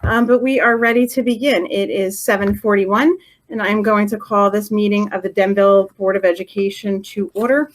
but we are ready to begin. It is 7:41, and I'm going to call this meeting of the Denville Board of Education to order.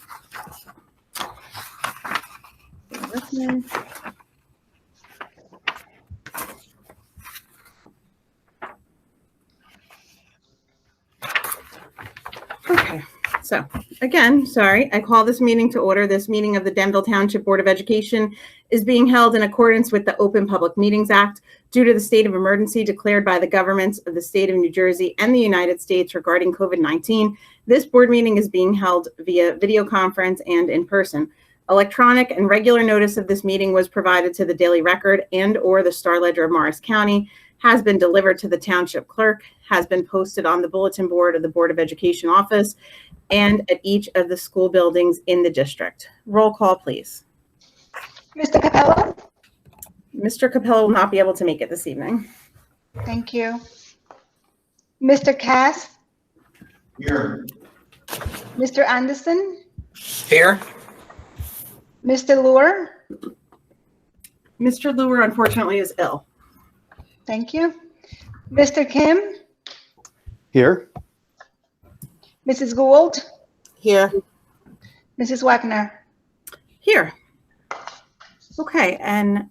Okay, so again, sorry, I call this meeting to order. This meeting of the Denville Township Board of Education is being held in accordance with the Open Public Meetings Act due to the state of emergency declared by the governments of the state of New Jersey and the United States regarding COVID-19. This board meeting is being held via video conference and in person. Electronic and regular notice of this meeting was provided to the Daily Record and/or the Star Ledger of Morris County, has been delivered to the township clerk, has been posted on the bulletin board of the Board of Education office, and at each of the school buildings in the district. Roll call, please. Mr. Capello? Mr. Capello will not be able to make it this evening. Thank you. Mr. Cass? Here. Mr. Anderson? Here. Mr. Luer? Mr. Luer, unfortunately, is ill. Thank you. Mr. Kim? Here. Mrs. Gould? Here. Mrs. Wagner? Here. Okay, and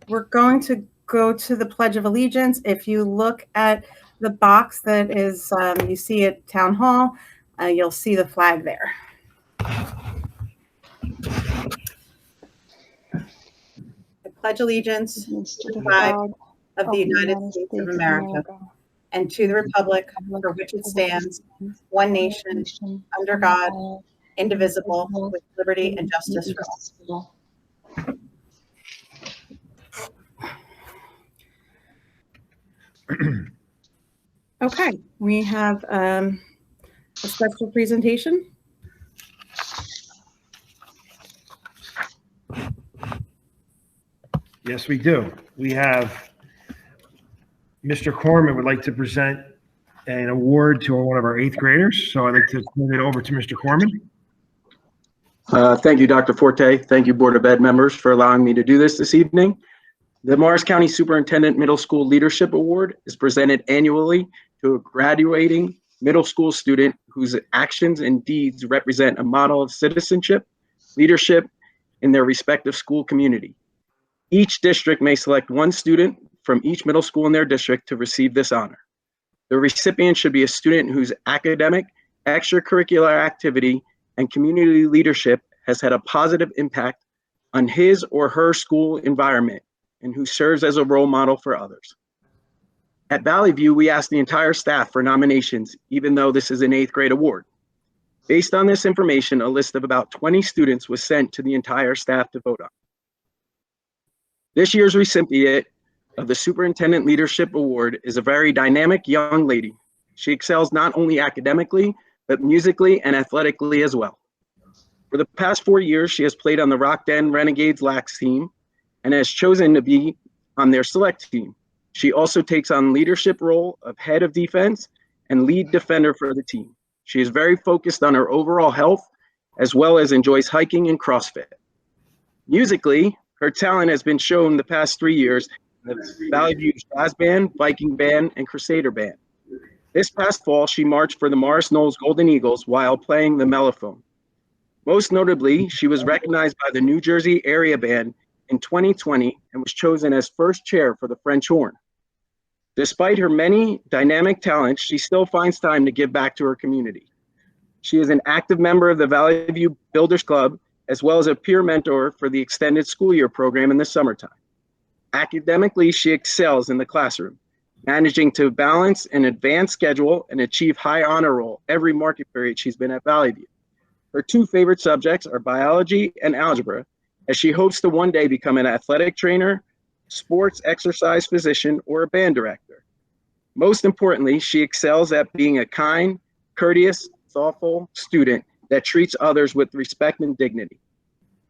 we're going to go to the Pledge of Allegiance. If you look at the box that is, you see at Town Hall, you'll see the flag there. I pledge allegiance to the flag of the United States of America and to the republic for which it stands, one nation, under God, indivisible, with liberty and justice for all. Okay, we have a special presentation. Yes, we do. We have Mr. Corman would like to present an award to one of our 8th graders. So I'd like to turn it over to Mr. Corman. Thank you, Dr. Forte. Thank you, Board of Ed members, for allowing me to do this evening. The Morris County Superintendent Middle School Leadership Award is presented annually to a graduating middle school student whose actions and deeds represent a model of citizenship, leadership in their respective school community. Each district may select one student from each middle school in their district to receive this honor. The recipient should be a student whose academic, extracurricular activity, and community leadership has had a positive impact on his or her school environment and who serves as a role model for others. At Valley View, we asked the entire staff for nominations, even though this is an 8th grade award. Based on this information, a list of about 20 students was sent to the entire staff to vote on. This year's recipient of the Superintendent Leadership Award is a very dynamic young lady. She excels not only academically, but musically and athletically as well. For the past 4 years, she has played on the Rock Den Renegades Lax team and has chosen to be on their select team. She also takes on leadership role of head of defense and lead defender for the team. She is very focused on her overall health, as well as enjoys hiking and CrossFit. Musically, her talent has been shown the past 3 years in the Valley View Jazz Band, Viking Band, and Crusader Band. This past fall, she marched for the Morris Knolls Golden Eagles while playing the mellophone. Most notably, she was recognized by the New Jersey Area Band in 2020 and was chosen as first chair for the French horn. Despite her many dynamic talents, she still finds time to give back to her community. She is an active member of the Valley View Builders Club, as well as a peer mentor for the extended school year program in the summertime. Academically, she excels in the classroom, managing to balance an advanced schedule and achieve high honor roll every market period she's been at Valley View. Her 2 favorite subjects are biology and algebra, as she hopes to one day become an athletic trainer, sports exercise physician, or a band director. Most importantly, she excels at being a kind, courteous, thoughtful student that treats others with respect and dignity.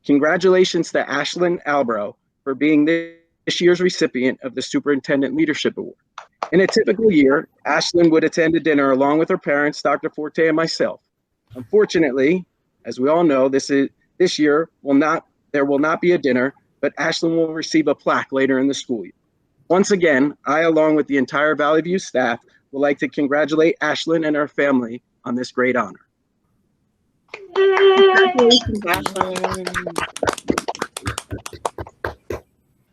Congratulations to Ashlyn Albro for being this year's recipient of the Superintendent Leadership Award. In a typical year, Ashlyn would attend a dinner along with her parents, Dr. Forte, and myself. Unfortunately, as we all know, this year there will not be a dinner, but Ashlyn will receive a plaque later in the school year. Once again, I, along with the entire Valley View staff, would like to congratulate Ashlyn and her family on this great honor. Congratulations, Ashley.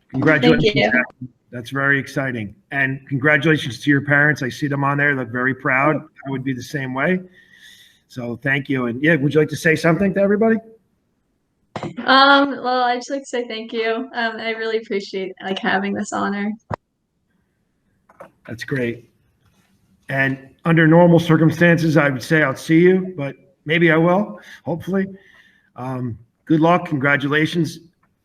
Congratulations. Thank you. Ashley. That's very exciting. And congratulations to your parents. I see them on there. They look very proud. I would be the same way. So thank you. And yeah, would you like to say something to everybody? Well, I'd just like to say thank you. I really appreciate having this honor. That's great. And under normal circumstances, I would say I'll see you, but maybe I will, hopefully. Good luck. Congratulations.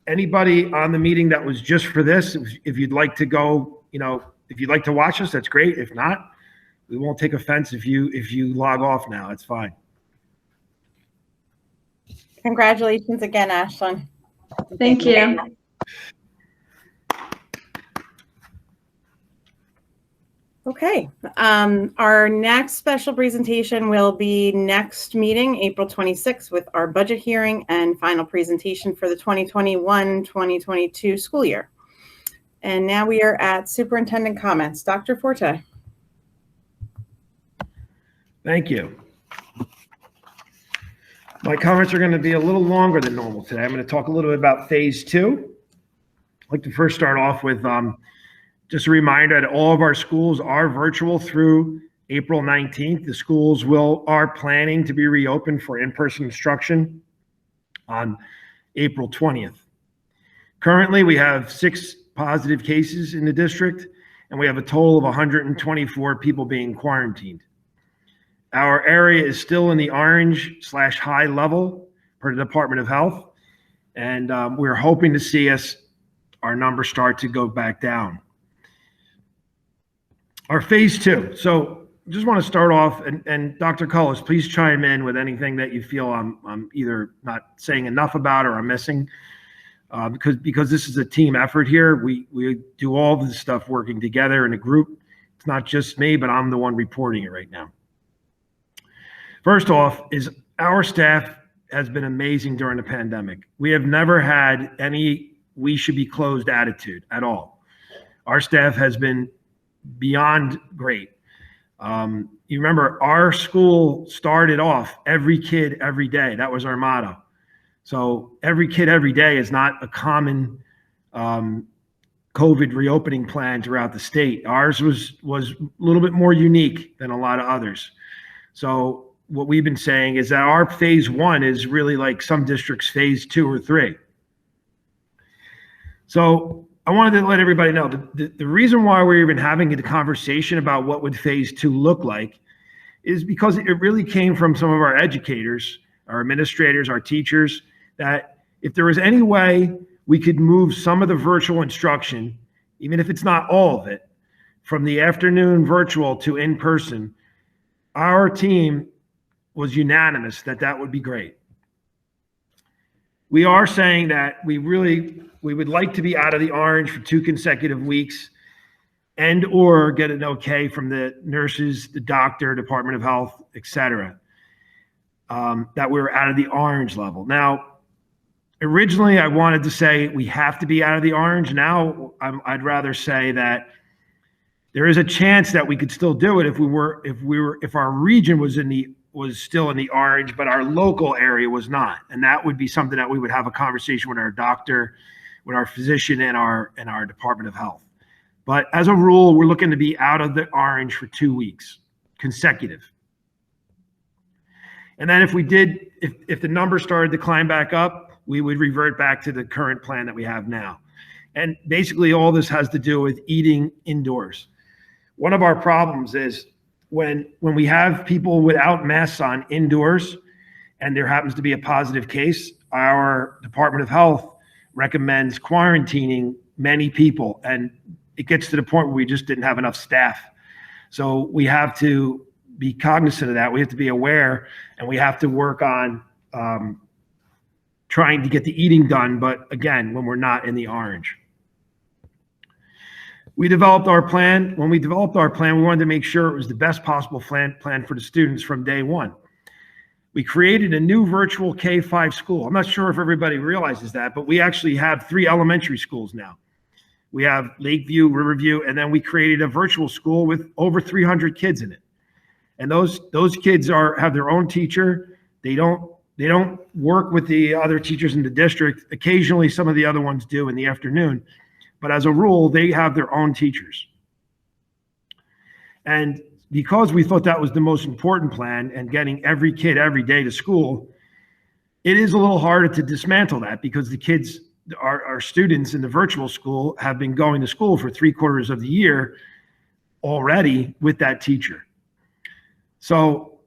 Anybody on the meeting that was just for this, if you'd like to go, if you'd like to watch us, that's great. If not, we won't take offense if you log off now. It's fine. Congratulations again, Ashlyn. Thank you. Okay, our next special presentation will be next meeting, April 26th, with our budget hearing and final presentation for the 2021-2022 school year. And now we are at superintendent comments. Dr. Forte. Thank you. My comments are going to be a little longer than normal today. I'm going to talk a little bit about phase 2. I'd like to first start off with just a reminder that all of our schools are virtual through April 19th. The schools are planning to be reopened for in-person instruction on April 20th. Currently, we have 6 positive cases in the district, and we have a total of 124 people being quarantined. Our area is still in the orange/high level per the Department of Health, and we're hoping to see our numbers start to go back down. Our phase 2. So just want to start off, and Dr. Cullis, please chime in with anything that you feel I'm either not saying enough about or I'm missing, because this is a team effort here. We do all this stuff working together in a group. It's not just me, but I'm the one reporting it right now. First off, is our staff has been amazing during the pandemic. We have never had any we should be closed attitude at all. Our staff has been beyond great. You remember our school started off every kid every day. That was our motto. So every kid every day is not a common COVID reopening plan throughout the state. Ours was a little bit more unique than a lot of others. So what we've been saying is that our phase 1 is really like some districts' phase 2 or 3. So I wanted to let everybody know the reason why we're even having a conversation about what would phase 2 look like is because it really came from some of our educators, our administrators, our teachers, that if there was any way we could move some of the virtual instruction, even if it's not all of it, from the afternoon virtual to in person, our team was unanimous that would be great. We are saying that we would like to be out of the orange for 2 consecutive weeks and or get an okay from the nurses, the doctor, Department of Health, et cetera, that we're out of the orange level. Now, originally I wanted to say we have to be out of the orange. Now I'd rather say that there is a chance that we could still do it if our region was still in the orange, but our local area was not. And that would be something that we would have a conversation with our doctor, with our physician, and our Department of Health. But as a rule, we're looking to be out of the orange for 2 weeks consecutive. And then if the numbers started to climb back up, we would revert back to the current plan that we have now. And basically all this has to do with eating indoors. One of our problems is when we have people without masks on indoors and there happens to be a positive case, our Department of Health recommends quarantining many people, and it gets to the point where we just didn't have enough staff. So we have to be cognizant of that. We have to be aware, and we have to work on trying to get the eating done, but again, when we're not in the orange. We developed our plan. When we developed our plan, we wanted to make sure it was the best possible plan for the students from day one. We created a new virtual K-5 school. I'm not sure if everybody realizes that, but we actually have 3 elementary schools now. We have Lakeview, Riverview, and then we created a virtual school with over 300 kids in it. And those kids have their own teacher. They don't work with the other teachers in the district. Occasionally, some of the other ones do in the afternoon, but as a rule, they have their own teachers. And because we thought that was the most important plan and getting every kid every day to school, it is a little harder to dismantle that because the kids, our students in the virtual school, have been going to school for 3/4 of the year already with that teacher. So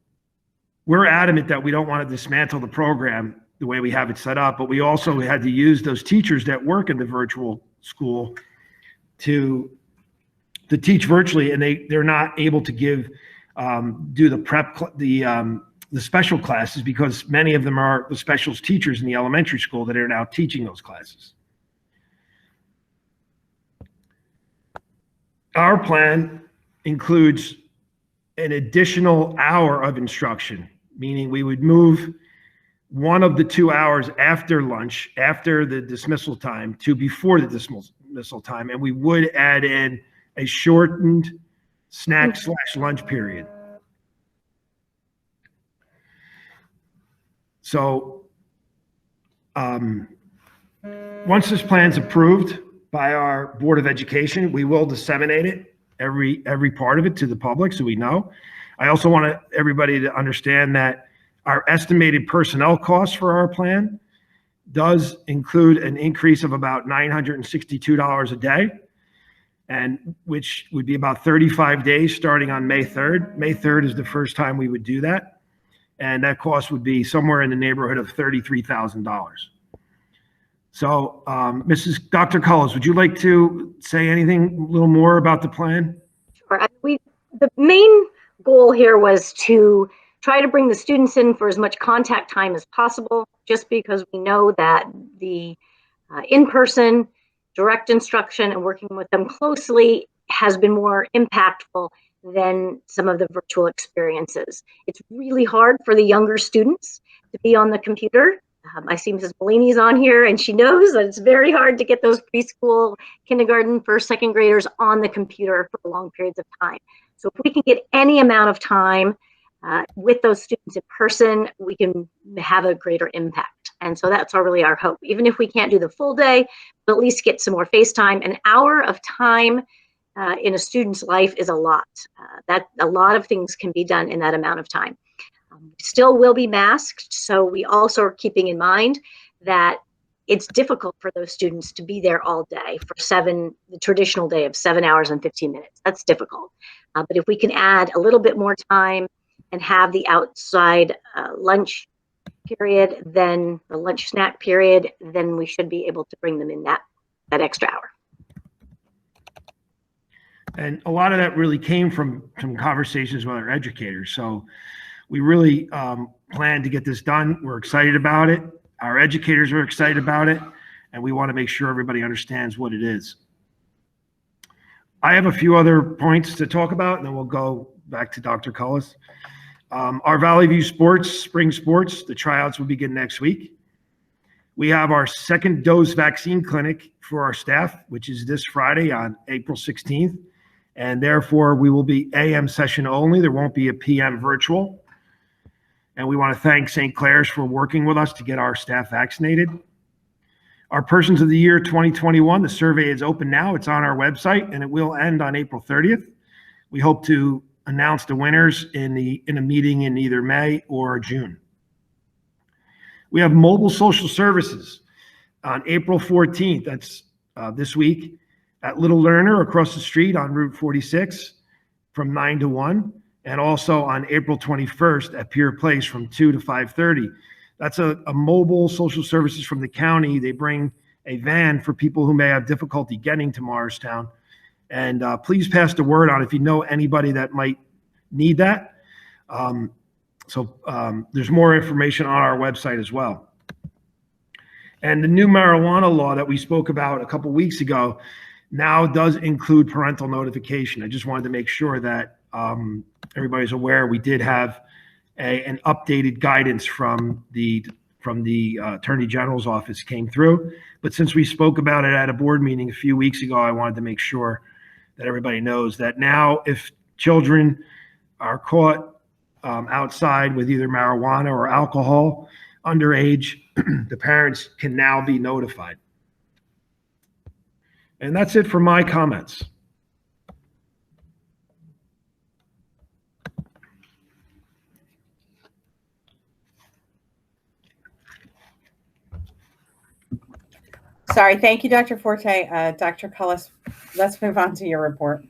we're adamant that we don't want to dismantle the program the way we have it set up, but we also had to use those teachers that work in the virtual school to teach virtually, and they're not able to do the special classes because many of them are the specials teachers in the elementary school that are now teaching those classes. Our plan includes an additional hour of instruction, meaning we would move one of the 2 hours after lunch, after the dismissal time, to before the dismissal time, and we would add in a shortened snack/lunch period. So once this plan's approved by our Board of Education, we will disseminate it, every part of it, to the public so we know. I also want everybody to understand that our estimated personnel costs for our plan does include an increase of about $962 a day, and which would be about 35 days starting on May 3rd. May 3rd is the first time we would do that. And that cost would be somewhere in the neighborhood of $33,000. So, Dr. Cullis, would you like to say anything a little more about the plan? Sure. The main goal here was to try to bring the students in for as much contact time as possible, just because we know that the in-person direct instruction and working with them closely has been more impactful than some of the virtual experiences. It's really hard for the younger students to be on the computer. I see Mrs. Bellini's on here, and she knows that it's very hard to get those preschool, kindergarten, first, second graders on the computer for long periods of time. So if we can get any amount of time with those students in person, we can have a greater impact. And so that's really our hope. Even if we can't do the full day, but at least get some more face time. An hour of time in a student's life is a lot. That a lot of things can be done in that amount of time. Still will be masked, so we also are keeping in mind that it's difficult for those students to be there all day for the traditional day of 7 hours and 15 minutes. That's difficult. But if we can add a little bit more time and have the outside lunch period, then the lunch snack period, then we should be able to bring them in that extra hour. And a lot of that really came from conversations with our educators. So we really plan to get this done. We're excited about it. Our educators are excited about it, and we want to make sure everybody understands what it is. I have a few other points to talk about, and then we'll go back to Dr. Cullis. Our Valley View spring sports, the tryouts will begin next week. We have our second dose vaccine clinic for our staff, which is this Friday on April 16th. And therefore, we will be AM session only. There won't be a PM virtual. And we want to thank St. Clair's for working with us to get our staff vaccinated. Our Persons of the Year 2021, the survey is open now. It's on our website, and it will end on April 30th. We hope to announce the winners in a meeting in either May or June. We have mobile social services on April 14th. That's this week at Little Learner across the street on Route 46 from 9 to 1. And also on April 21st at Pier Place from 2 to 5:30. That's a mobile social services from the county. They bring a van for people who may have difficulty getting to Morristown. And please pass the word on if you know anybody that might need that. There's more information on our website as well. And the new marijuana law that we spoke about a couple weeks ago now does include parental notification. I just wanted to make sure that everybody's aware. We did have an updated guidance from the from the Attorney General's office came through. But since we spoke about it at a board meeting a few weeks ago, I wanted to make sure that everybody knows that now if children are caught outside with either marijuana or alcohol underage, the parents can now be notified. And that's it for my comments. Sorry, thank you, Dr. Forte. Dr. Cullis, let's move on to your report.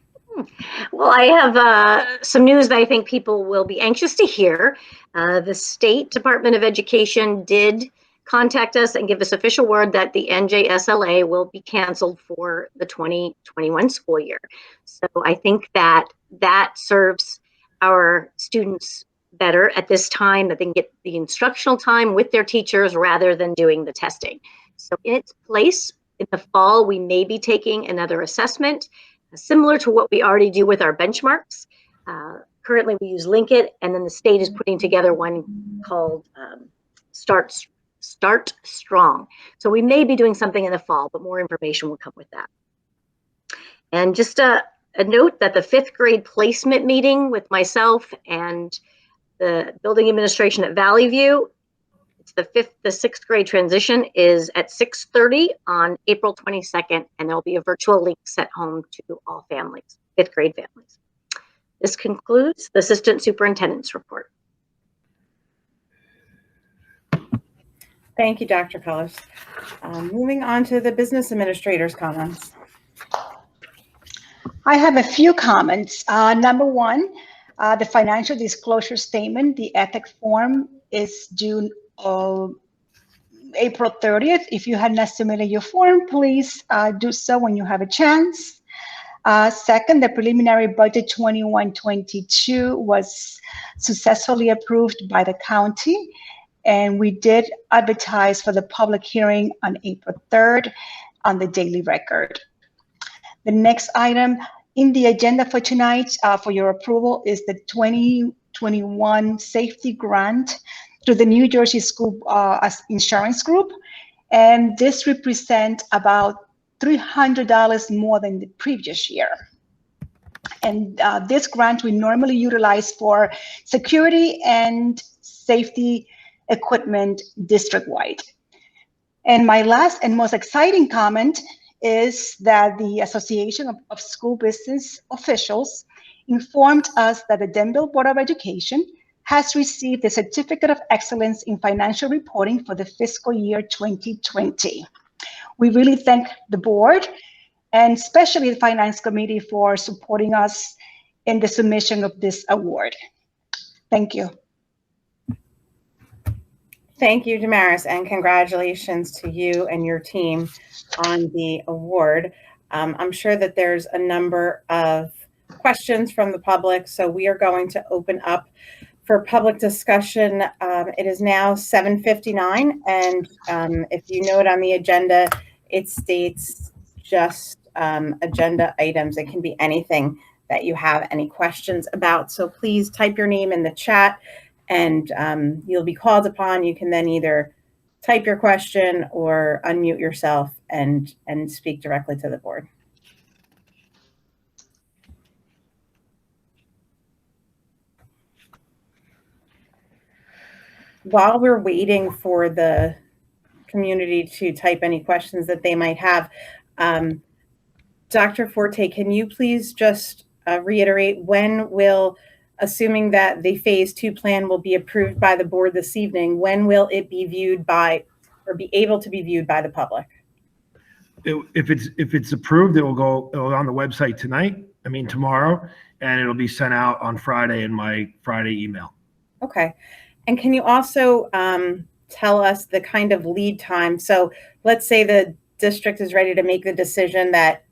Well, I have some news that I think people will be anxious to hear. The State Department of Education did contact us and give us official word that the NJSLA will be canceled for the 2021 school year. So I think that serves our students better at this time, that they can get the instructional time with their teachers rather than doing the testing. So in its place, in the fall, we may be taking another assessment, similar to what we already do with our benchmarks. Currently, we use Linkit, and then the state is putting together one called Start Strong. So we may be doing something in the fall, but more information will come with that. And just a note that the 5th grade placement meeting with myself and the building administration at Valley View, it's the 6th grade transition, is at 6:30 on April 22nd, and there'll be a virtual link sent home to all families, 5th grade families. This concludes the Assistant Superintendent's report. Thank you, Dr. Cullis. Moving on to the business administrator's comments. I have a few comments. Number one, the financial disclosure statement, the ethics form, is due April 30th. If you had not submitted your form, please do so when you have a chance. Second, the preliminary budget 21-22 was successfully approved by the county, and we did advertise for the public hearing on April 3rd on the Daily Record. The next item in the agenda for tonight for your approval is the 2021 safety grant to the New Jersey School Insurance Group, and this represents about $300 more than the previous year. And this grant we normally utilize for security and safety equipment district-wide. And my last and most exciting comment is that the Association of School Business Officials informed us that the Denville Board of Education has received the Certificate of Excellence in Financial Reporting for the fiscal year 2020. We really thank the board and especially the Finance Committee for supporting us in the submission of this award. Thank you. Thank you, Damaris, and congratulations to you and your team on the award. I'm sure that there's a number of questions from the public, so we are going to open up for public discussion. It is now 7:59, and if you note on the agenda, it states just agenda items. It can be anything that you have any questions about. So please type your name in the chat, and you'll be called upon. You can then either type your question or unmute yourself and speak directly to the board. While we're waiting for the community to type any questions that they might have, Dr. Forte, can you please just reiterate when will, assuming that the phase 2 plan will be approved by the board this evening, when will it be viewed by, or be able to be viewed by the public? If it's approved, it'll go on the website tomorrow, and it'll be sent out on Friday in my Friday email. Okay. And can you also tell us the kind of lead time? So let's say the district is ready to make the decision that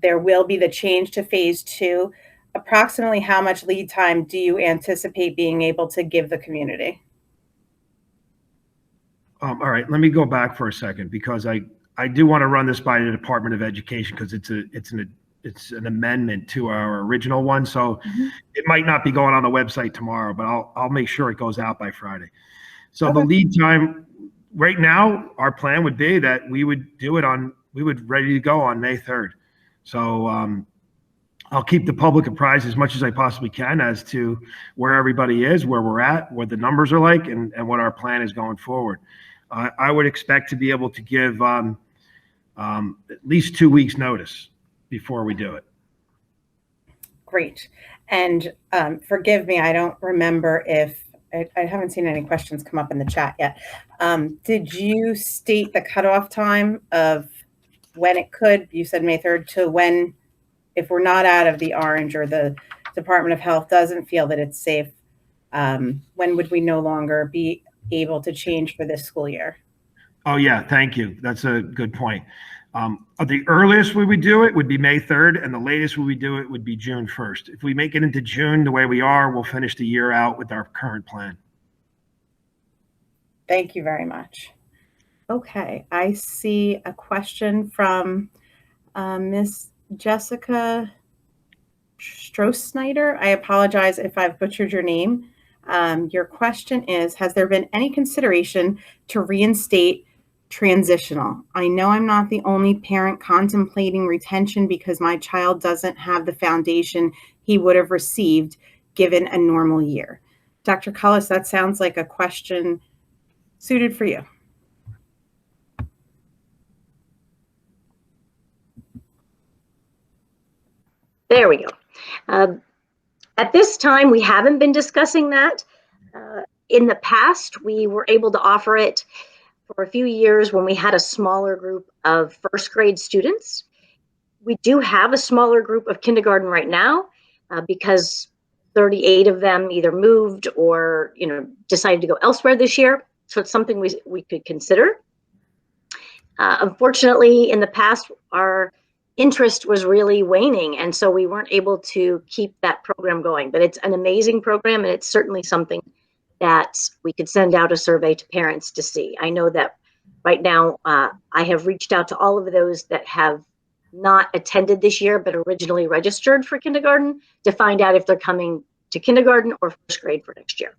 there will be the change to phase 2. Approximately how much lead time do you anticipate being able to give the community? All right, let me go back for a second, because I do want to run this by the Department of Education, because it's an amendment to our original one. So it might not be going on the website tomorrow, but I'll make sure it goes out by Friday. So the lead time right now, our plan would be that we would do it we would ready to go on May 3rd. So I'll keep the public apprised as much as I possibly can as to where everybody is, where we're at, what the numbers are like, and what our plan is going forward. I would expect to be able to give at least 2 weeks notice before we do it. Great. And forgive me, I don't remember if I haven't seen any questions come up in the chat yet. Did you state the cutoff time of when it could? You said May 3rd to when, if we're not out of the orange or the Department of Health doesn't feel that it's safe, when would we no longer be able to change for this school year? Oh, yeah. Thank you. That's a good point. The earliest we would do it would be May 3rd, and the latest we would do it would be June 1st. If we make it into June the way we are, we'll finish the year out with our current plan. Thank you very much. Okay, I see a question from Miss Jessica Stroh-Snyder. I apologize if I've butchered your name. Your question is, has there been any consideration to reinstate transitional? I know I'm not the only parent contemplating retention because my child doesn't have the foundation he would have received given a normal year. Dr. Cullis, that sounds like a question suited for you. There we go. At this time, we haven't been discussing that. In the past, we were able to offer it for a few years when we had a smaller group of first grade students. We do have a smaller group of kindergarten right now because 38 of them either moved or decided to go elsewhere this year. So it's something we could consider. Unfortunately, in the past, our interest was really waning, and so we weren't able to keep that program going. But it's an amazing program, and it's certainly something that we could send out a survey to parents to see. I know that right now I have reached out to all of those that have not attended this year but originally registered for kindergarten to find out if they're coming to kindergarten or first grade for next year.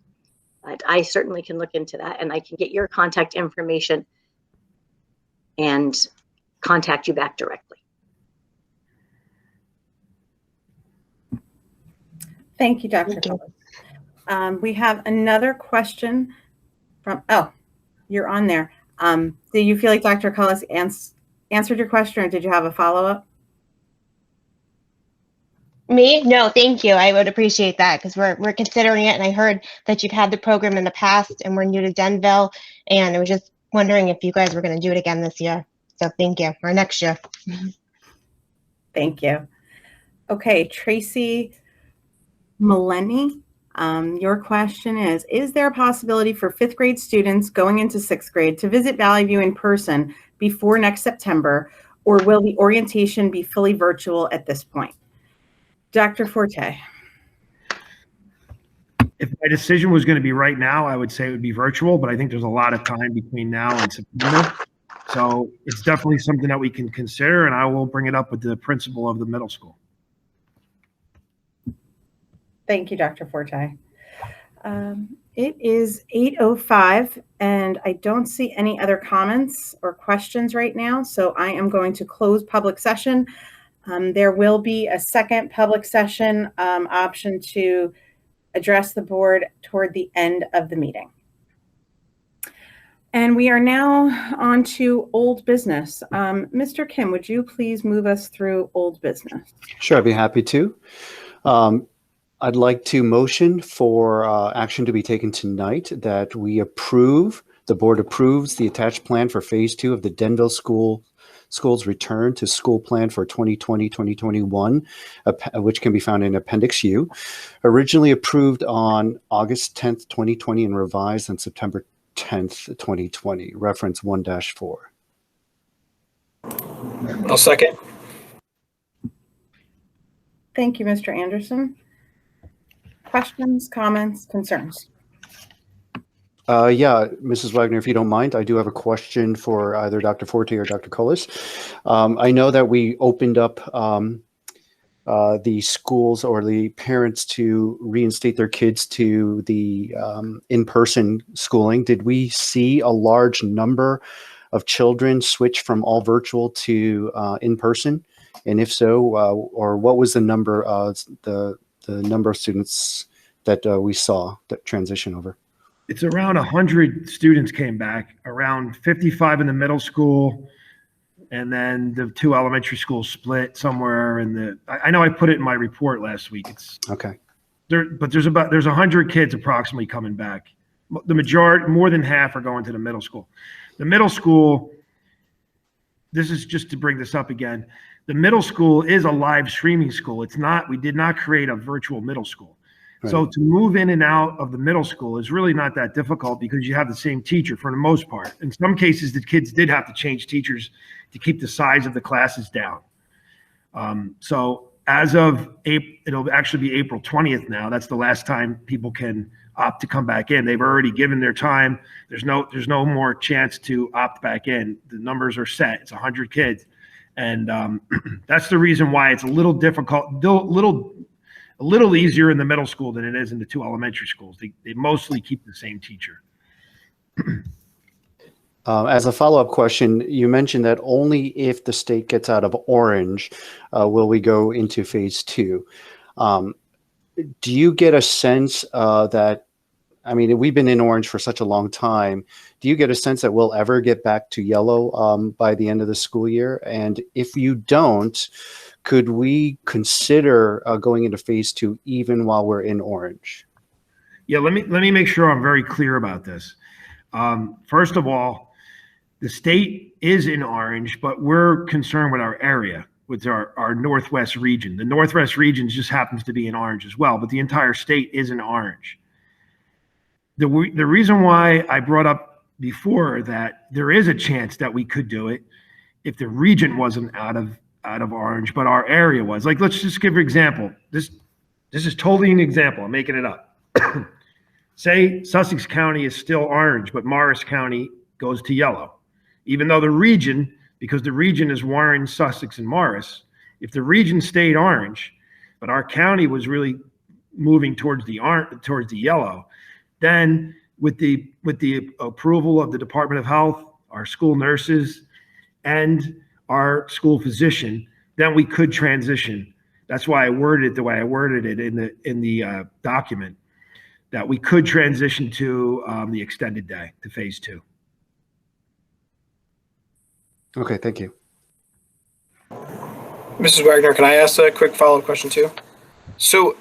But I certainly can look into that, and I can get your contact information and contact you back directly. Thank you, Dr. Cullis. We have another question from, you're on there. Do you feel like Dr. Cullis answered your question, or did you have a follow-up? Me? No, thank you. I would appreciate that because we're considering it, and I heard that you've had the program in the past, and we're new to Denville, and I was just wondering if you guys were going to do it again this year. So thank you, or next year. Thank you. Okay, Tracy Maleni, your question is there a possibility for fifth grade students going into sixth grade to visit Valley View in person before next September, or will the orientation be fully virtual at this point? Dr. Forte. If my decision was going to be right now, I would say it would be virtual, but I think there's a lot of time between now and September. So it's definitely something that we can consider, and I will bring it up with the principal of the middle school. Thank you, Dr. Forte. It is 8:05, and I don't see any other comments or questions right now, so I am going to close public session. There will be a second public session option to address the board toward the end of the meeting. And we are now on to old business. Mr. Kim, would you please move us through old business? Sure, I'd be happy to. I'd like to motion for action to be taken tonight that the board approves the attached plan for phase 2 of the Denville School's return to school plan for 2020-2021, which can be found in Appendix U, originally approved on August 10th, 2020, and revised on September 10th, 2020, reference 1-4. I'll second. Thank you, Mr. Anderson. Questions, comments, concerns? Yeah, Mrs. Wagner, if you don't mind, I do have a question for either Dr. Forte or Dr. Cullis. I know that we opened up the schools or the parents to reinstate their kids to the in-person schooling, did we see a large number of children switch from all virtual to in-person? And if so, or what was the number the number of students that we saw that transition over? It's around 100 students came back, around 55 in the middle school, and then the 2 elementary schools split somewhere in the, I know I put it in my report last week. It's okay. But there's 100 kids approximately coming back. The majority, more than half, are going to the middle school. The middle school, this is just to bring this up again. The middle school is a live streaming school. It's not, we did not create a virtual middle school. Right. So to move in and out of the middle school is really not that difficult because you have the same teacher for the most part. In some cases, the kids did have to change teachers to keep the size of the classes down. So as of April, it'll actually be April 20th now. That's the last time people can opt to come back in. They've already given their time. There's no more chance to opt back in. The numbers are set. It's 100 kids. And that's the reason why it's a little difficult, a little easier in the middle school than it is in the 2 elementary schools. They mostly keep the same teacher. As a follow-up question, you mentioned that only if the state gets out of orange will we go into phase 2. Do you get a sense that, I mean, we've been in orange for such a long time. Do you get a sense that we'll ever get back to yellow by the end of the school year? And if you don't, could we consider going into phase 2 even while we're in orange? Yeah, let me make sure I'm very clear about this. First of all, the state is in orange, but we're concerned with our area, with our Northwest region. The Northwest region just happens to be in orange as well, but the entire state is in orange. The reason why I brought up before that there is a chance that we could do it if the region wasn't out of orange, but our area was. Like, let's just give an example. This is totally an example. I'm making it up. Say Sussex County is still orange, but Morris County goes to yellow. Even though the region, because the region is Warren, Sussex, and Morris, if the region stayed orange, but our county was really moving towards the yellow, then with the approval of the Department of Health, our school nurses, and our school physician, then we could transition. That's why I worded it the way I worded it in the document, that we could transition to the extended day, to phase 2. Okay, thank you. Mrs. Wagner, can I ask a quick follow-up question too? So,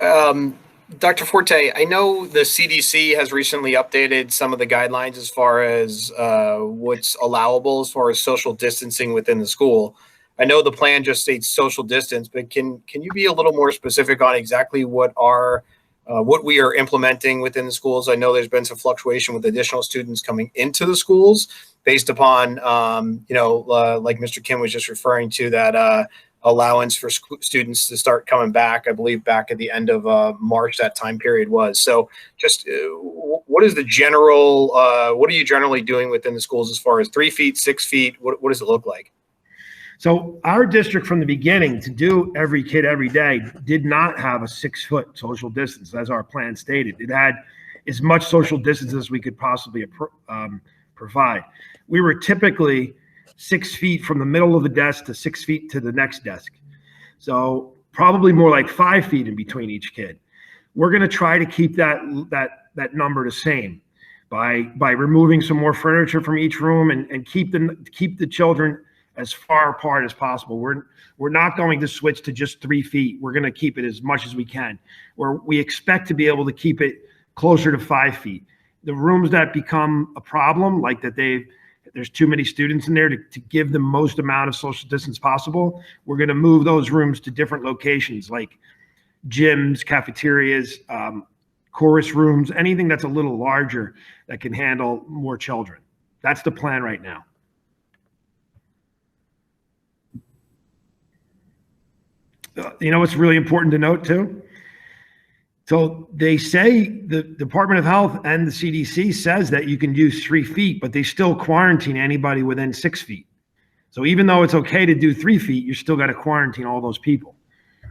Dr. Forte, I know the CDC has recently updated some of the guidelines as far as what's allowable as far as social distancing within the school. I know the plan just states social distance, but can you be a little more specific on exactly what we are implementing within the schools? I know there's been some fluctuation with additional students coming into the schools based upon, like Mr. Kim was just referring to, that allowance for students to start coming back, I believe back at the end of March, that time period was. So just what is the general, what are you generally doing within the schools as far as 3 feet, 6 feet? What does it look like? So our district from the beginning, to do every kid every day, did not have a 6-foot social distance, as our plan stated. It had as much social distance as we could possibly provide. We were typically 6 feet from the middle of the desk to 6 feet to the next desk. So probably more like 5 feet in between each kid. We're going to try to keep that number the same by removing some more furniture from each room and keep the children as far apart as possible. We're not going to switch to just 3 feet. We're going to keep it as much as we can. We expect to be able to keep it closer to 5 feet. The rooms that become a problem, like that there's too many students in there to give the most amount of social distance possible, we're going to move those rooms to different locations, like gyms, cafeterias, chorus rooms, anything that's a little larger that can handle more children. That's the plan right now. You know what's really important to note too? So they say the Department of Health and the CDC says that you can do 3 feet, but they still quarantine anybody within 6 feet. So even though it's okay to do 3 feet, you still got to quarantine all those people.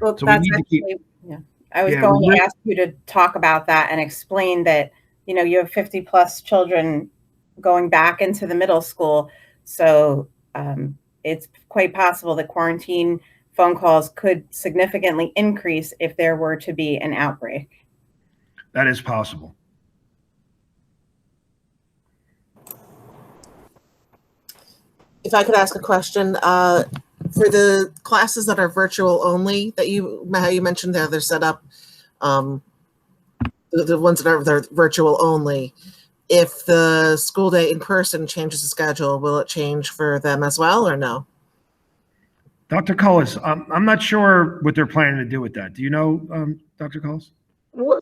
Well, So we that's need to keep, actually, yeah. I was yeah, going we to ask you to talk about that and explain that, you have 50 plus children going back into the middle school. So it's quite possible that quarantine phone calls could significantly increase if there were to be an outbreak. that is possible. If I could ask a question, for the classes that are virtual only, how you mentioned how they're set up, the ones that are they're virtual only, if the school day in person changes the schedule, will it change for them as well, or no? Dr. Cullis, I'm not sure what they're planning to do with that. Do you know, Dr. Cullis?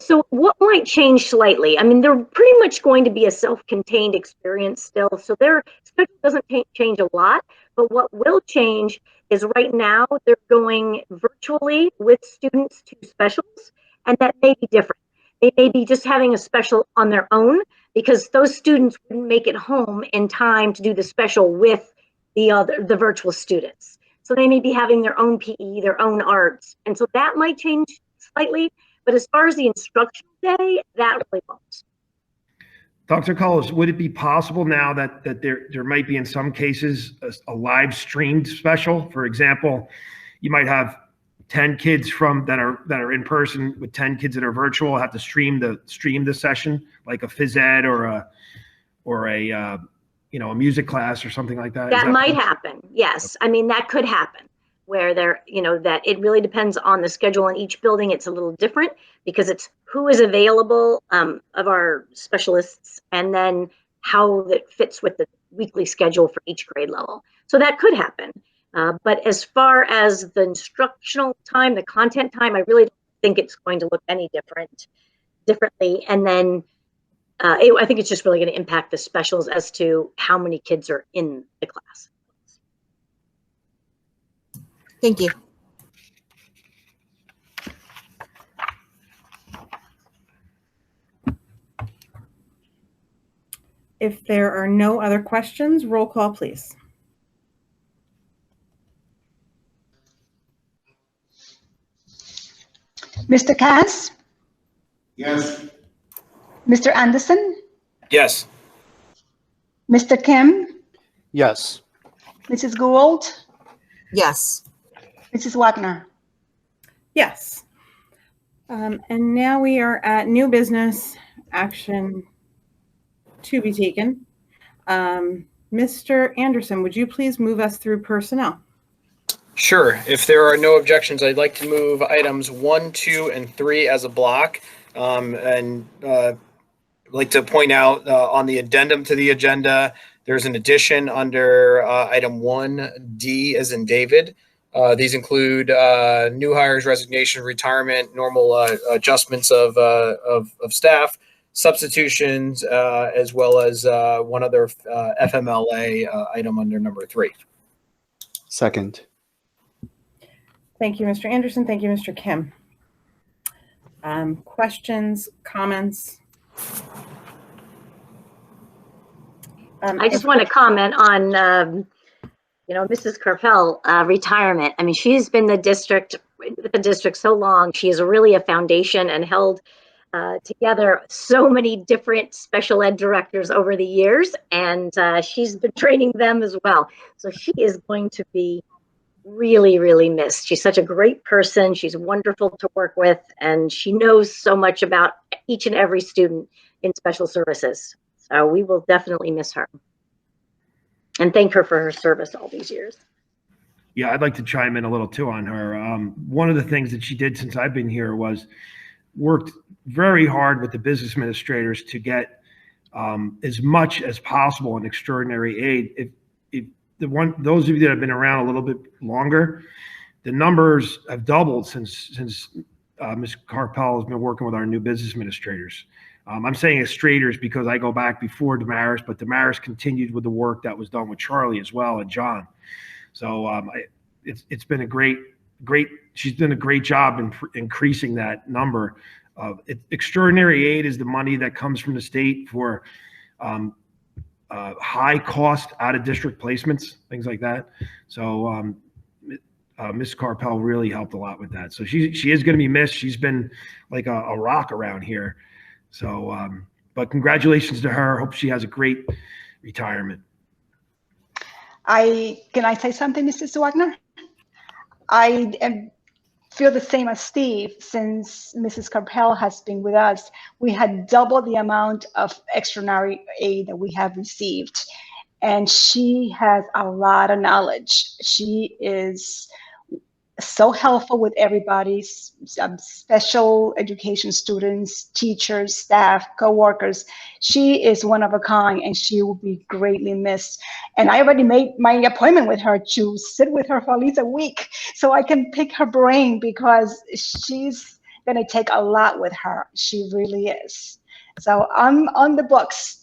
So what might change slightly? I mean, they're pretty much going to be a self-contained experience still. So their schedule doesn't change a lot. But what will change is right now they're going virtually with students to specials, and that may be different. They may be just having a special on their own because those students wouldn't make it home in time to do the special with the virtual students. So they may be having their own PE, their own arts. And so that might change slightly. But as far as the instructional day, that really won't. Dr. Cullis, would it be possible now that there might be in some cases a live streamed special? For example, you might have 10 kids that are in person with 10 kids that are virtual, have to stream the session, like a phys ed or a music class or something like that. That might happen. Yes. I mean, that could happen where that it really depends on the schedule in each building. It's a little different because it's who is available of our specialists and then how that fits with the weekly schedule for each grade level. So that could happen. But as far as the instructional time, the content time, I really don't think it's going to look any differently. And then I think it's just really going to impact the specials as to how many kids are in the class. Thank you. If there are no other questions, roll call, please. Mr. Cass? Yes. Mr. Anderson? Yes. Mr. Kim? Yes. Mrs. Gould? Yes. Mrs. Wagner? Yes. And now we are at new business action to be taken. Mr. Anderson, would you please move us through personnel? Sure. If there are no objections, I'd like to move items 1, 2, and 3 as a block. I'd like to point out on the addendum to the agenda, there's an addition under item 1D as in David. These include new hires, resignation, retirement, normal adjustments of staff, substitutions, as well as one other FMLA item under number 3. Second. Thank you, Mr. Anderson. Thank you, Mr. Kim. Questions, comments? I just want to comment on, Mrs. Carpel retirement. I mean, she's been with the district so long. She is really a foundation and held together so many different special ed directors over the years, and she's been training them as well. So she is going to be really, really missed. She's such a great person. She's wonderful to work with, and she knows so much about each and every student in special services. So we will definitely miss her and thank her for her service all these years. Yeah, I'd like to chime in a little too on her. One of the things that she did since I've been here was worked very hard with the business administrators to get as much as possible in extraordinary aid. Those of you that have been around a little bit longer, the numbers have doubled since Ms. Carpel has been working with our new business administrators. I'm saying administrators because I go back before Damaris, but Damaris continued with the work that was done with Charlie as well and John. So it's been a great. She's done a great job in increasing that number. Extraordinary aid is the money that comes from the state for high cost out of district placements, things like that. So Miss Carpel really helped a lot with that. So she is going to be missed. She's been like a rock around here. So, but congratulations to her. Hope she has a great retirement. Can I say something, Mrs. Wagner? I feel the same as Steve. Since Mrs. Carpel has been with us, we had double the amount of extraordinary aid that we have received. And she has a lot of knowledge. She is so helpful with everybody, special education students, teachers, staff, co-workers. She is one of a kind, and she will be greatly missed. And I already made my appointment with her to sit with her for at least a week so I can pick her brain, because she's going to take a lot with her. She really is. So I'm on the books.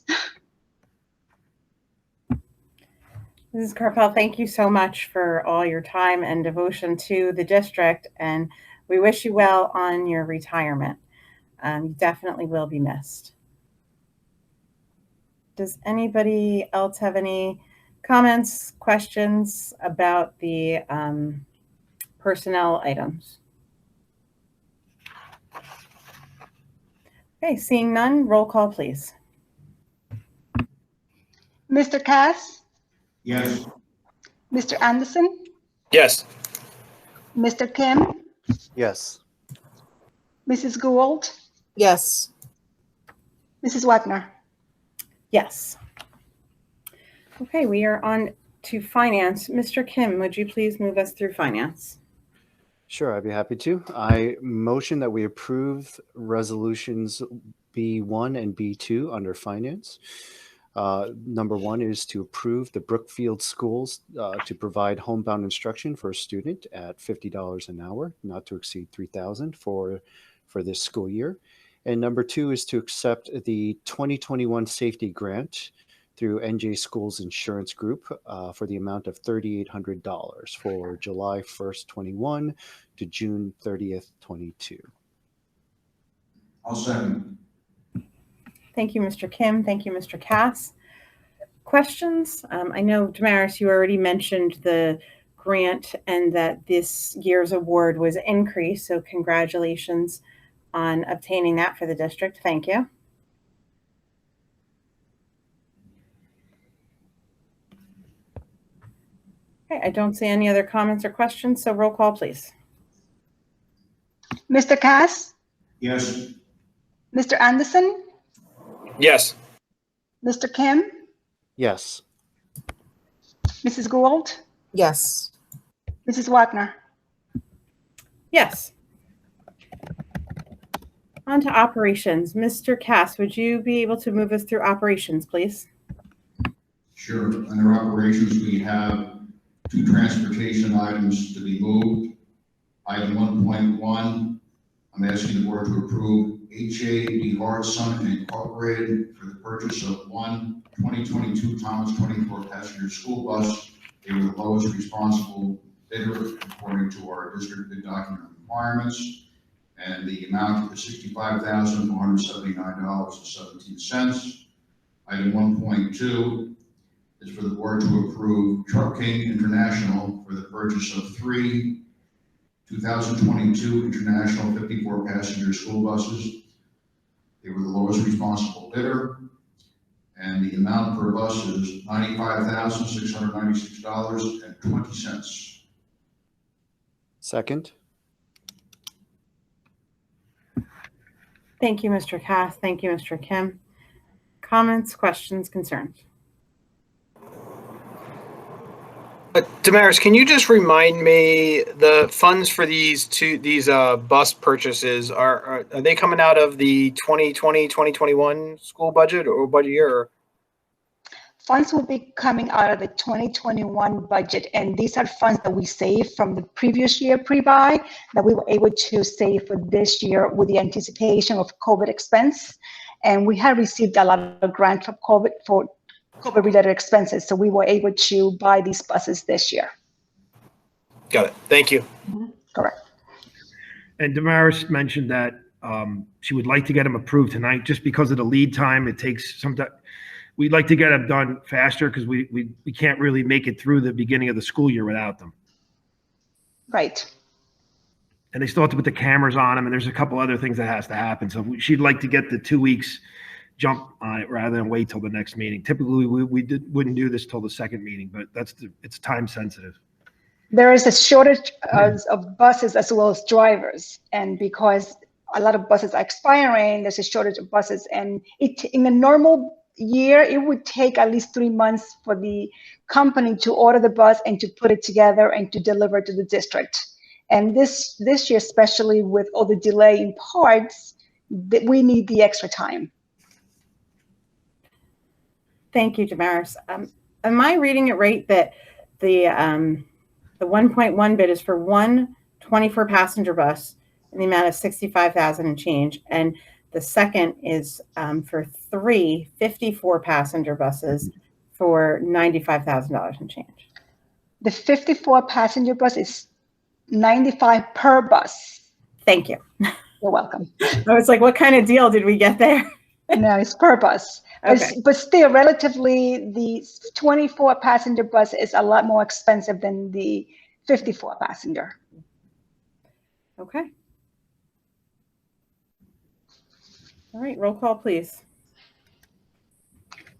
Mrs. Carpel, thank you so much for all your time and devotion to the district, and we wish you well on your retirement. You definitely will be missed. Does anybody else have any comments, questions about the personnel items? Okay, seeing none, roll call, please. Mr. Cass? Yes. Mr. Anderson? Yes. Mr. Kim? Yes. Mrs. Gould? Yes. Mrs. Wagner? Yes. Okay, we are on to finance. Mr. Kim, would you please move us through finance? Sure, I'd be happy to. I motion that we approve resolutions B1 and B2 under finance. Number 1 is to approve the Brookfield schools to provide homebound instruction for a student at $50 an hour, not to exceed $3,000 for this school year. And number 2 is to accept the 2021 safety grant through NJ Schools Insurance Group for the amount of $3,800 for July 1st, 21 to June 30th, 22. I'll second. Thank you, Mr. Kim. Thank you, Mr. Cass. Questions? I know, Damaris, you already mentioned the grant and that this year's award was increased, so congratulations on obtaining that for the district. Thank you. Okay, I don't see any other comments or questions, so roll call, please. Mr. Cass? Yes. Mr. Anderson? Yes. Mr. Kim? Yes. Mrs. Gould? Yes. Mrs. Wagner? Yes. On to operations. Mr. Cass, would you be able to move us through operations, please? Sure. Under operations, we have 2 transportation items to be moved. Item 1.1, I'm asking the board to approve H.A.D. Hardson Incorporated for the purchase of 1 2022 Thomas 24 passenger school bus. They were the lowest responsible bidder according to our district bid document requirements. And the amount is $65,179.17. Item 1.2 is for the board to approve Truck King International for the purchase of 3 2022 International 54 passenger school buses. They were the lowest responsible bidder, and the amount per bus is $95,696.20. Second. Thank you, Mr. Cass. Thank you, Mr. Kim. Comments, questions, concerns? Damaris, can you just remind me the funds for these bus purchases are they coming out of the 2020-2021 school budget or budget year? Or? Funds will be coming out of the 2021 budget, and these are funds that we saved from the previous year pre-buy that we were able to save for this year with the anticipation of COVID expense. And we have received a lot of grants for COVID-related expenses, so we were able to buy these buses this year. Got it. Thank you. Correct. And Damaris mentioned that she would like to get them approved tonight just because of the lead time. It takes some time. We'd like to get them done faster because we can't really make it through the beginning of the school year without them. Right. And they still have to put the cameras on them, and there's a couple other things that has to happen. So she'd like to get the 2 weeks jump on it rather than wait till the next meeting. Typically, we wouldn't do this till the second meeting, but it's time sensitive. There is a shortage of buses as well as drivers, and because a lot of buses are expiring, there's a shortage of buses. And in a normal year, it would take at least 3 months for the company to order the bus and to put it together and to deliver to the district. And this year, especially with all the delay in parts, that we need the extra time. Thank you, Damaris. Am I reading it right that the 1.1 bid is for one 24-passenger bus in the amount of $65,000 and change, and the second is for three 54-passenger buses for $95,000 and change? The 54-passenger bus is $95 per bus. Thank you. You're welcome. I was like, what kind of deal did we get there? No, it's per bus. Okay. But still, relatively, the 24-passenger bus is a lot more expensive than the 54-passenger. Okay. All right, roll call, please.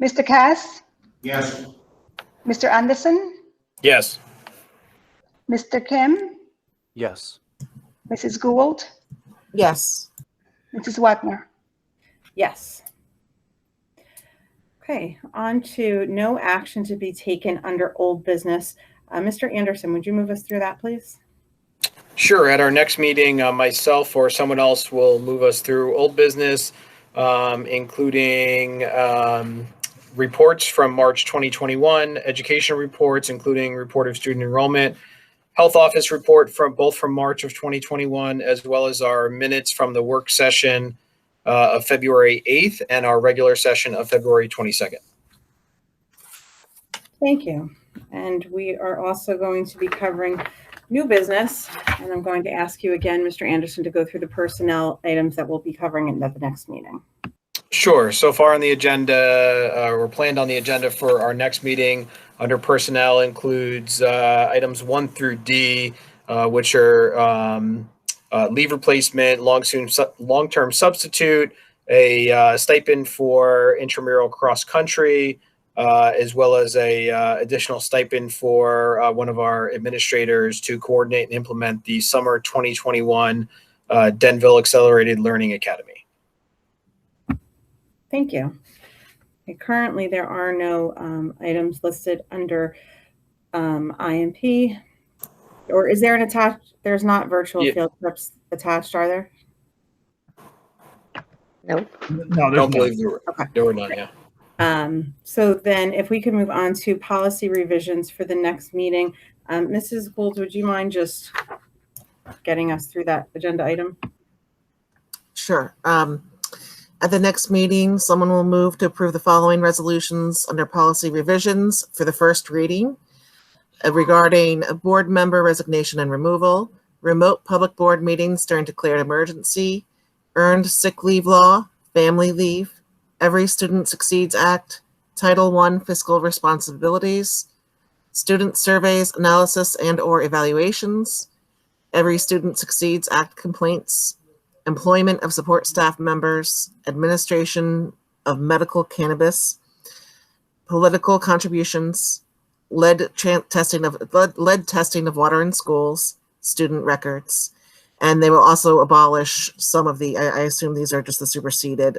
Mr. Cass? Yes. Mr. Anderson? Yes. Mr. Kim? Yes. Mrs. Gould? Yes. Mrs. Wagner? Yes. Okay, on to no action to be taken under old business. Mr. Anderson, would you move us through that, please? Sure. At our next meeting, myself or someone else will move us through old business, including reports from March 2021, education reports, including report of student enrollment, health office report from March of 2021, as well as our minutes from the work session of February 8th and our regular session of February 22nd. Thank you. And we are also going to be covering new business. And I'm going to ask you again, Mr. Anderson, to go through the personnel items that we'll be covering at the next meeting. Sure. So far on the agenda, or planned on the agenda for our next meeting under personnel includes items 1 through D, which are leave replacement, long-term substitute, a stipend for intramural cross country, as well as a additional stipend for one of our administrators to coordinate and implement the summer 2021 Denville Accelerated Learning Academy. Thank you. Okay, currently, there are no items listed under IMP. Or is there an attached? There's not virtual field trips attached, are there? Nope. No, Don't believe there were none, yeah. So then if we could move on to policy revisions for the next meeting. Mrs. Gould, would you mind just getting us through that agenda item? Sure. At the next meeting, someone will move to approve the following resolutions under policy revisions for the first reading regarding a board member resignation and removal, remote public board meetings during declared emergency, earned sick leave law, family leave, Every Student Succeeds Act, Title I fiscal responsibilities, student surveys, analysis and/or evaluations, Every Student Succeeds Act complaints, employment of support staff members, administration of medical cannabis, political contributions, lead testing of water in schools, student records, and they will also abolish some of the, I assume these are just the superseded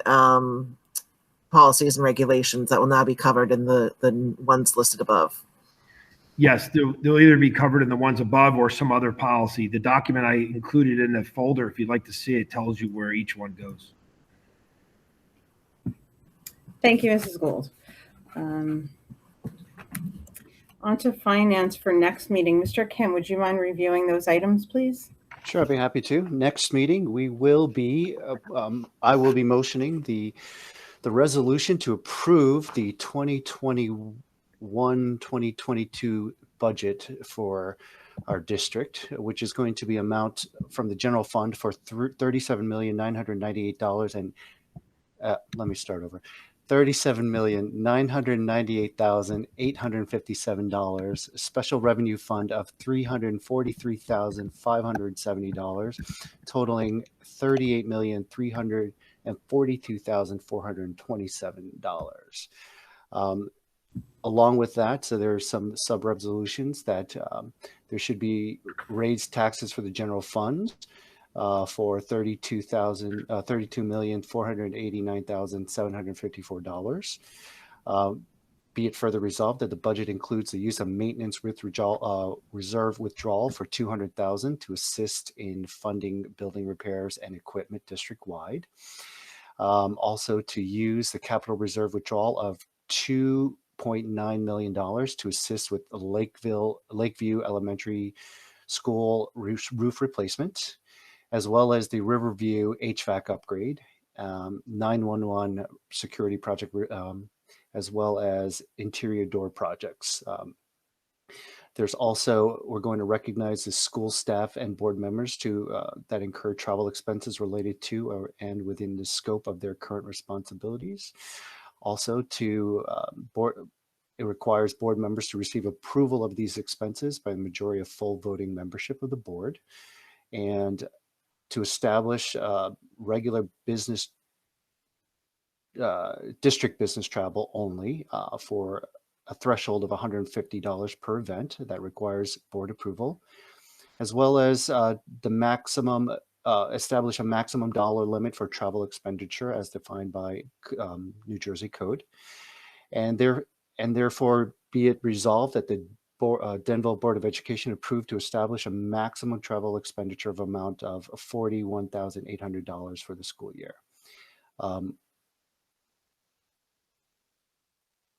policies and regulations that will now be covered in the ones listed above. Yes, they'll either be covered in the ones above or some other policy. The document I included in the folder, if you'd like to see it, tells you where each one goes. Thank you, Mrs. Gould. On to finance for next meeting. Mr. Kim, would you mind reviewing those items, please? Sure, I'd be happy to. Next meeting, we will be, I will be motioning the resolution to approve the 2021-2022 budget for our district, which is going to be amount from the general fund for $37,998,000 and let me start over. $37,998,857, special revenue fund of $343,570, totaling $38,342,427. Along with that, so there's some sub-resolutions that there should be raised taxes for the general fund for $32,489,754. Be it further resolved that the budget includes the use of maintenance reserve withdrawal for $200,000 to assist in funding building repairs and equipment district-wide. Also to use the capital reserve withdrawal of $2.9 million to assist with the Lakeview Elementary School roof replacement, as well as the Riverview HVAC upgrade, 911 security project, as well as interior door projects. There's also, we're going to recognize the school staff and board members that incur travel expenses related to and within the scope of their current responsibilities. Also it requires board members to receive approval of these expenses by the majority of full voting membership of the board, and to establish regular business, district business travel only for a threshold of $150 per event that requires board approval, as well as the maximum, establish a maximum dollar limit for travel expenditure as defined by New Jersey code. And therefore be it resolved that the Denville Board of Education approved to establish a maximum travel expenditure of amount of $41,800 for the school year.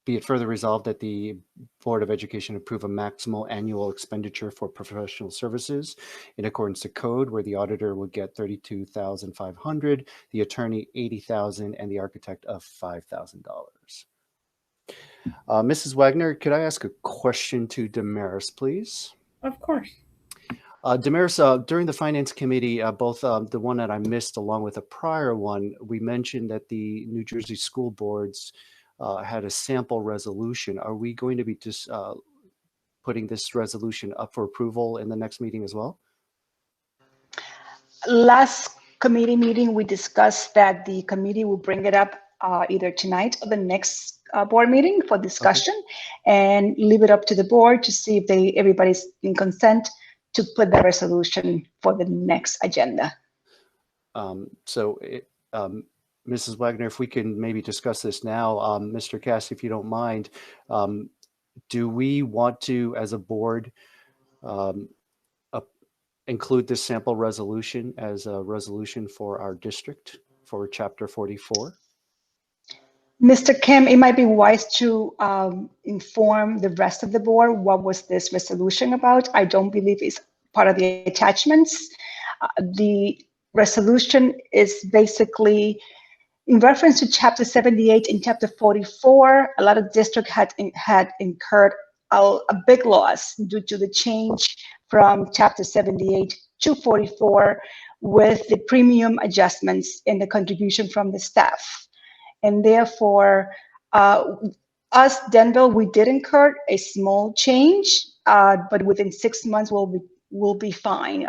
Be it further resolved that the Board of Education approve a maximal annual expenditure for professional services in accordance to code, where the auditor would get $32,500, the attorney $80,000, and the architect of $5,000. Mrs. Wagner, could I ask a question to Damaris, please? Of course. Damaris, during the Finance Committee, both the one that I missed along with a prior one, we mentioned that the New Jersey school boards had a sample resolution. Are we going to be just putting this resolution up for approval in the next meeting as well? Last committee meeting, we discussed that the committee will bring it up either tonight or the next board meeting for discussion, and leave it up to the board to see if everybody's in consent to put the resolution for the next agenda. Mrs. Wagner, if we can maybe discuss this now, Mr. Cass, if you don't mind, do we want to, as a board, include this sample resolution as a resolution for our district for Chapter 44? Mr. Kim, it might be wise to inform the rest of the board what was this resolution about. I don't believe it's part of the attachments. The resolution is basically in reference to Chapter 78 and Chapter 44. A lot of districts had incurred a big loss due to the change from Chapter 78 to 44 with the premium adjustments and the contribution from the staff. And therefore, us, Denville, we did incur a small change, but within 6 months we'll be fine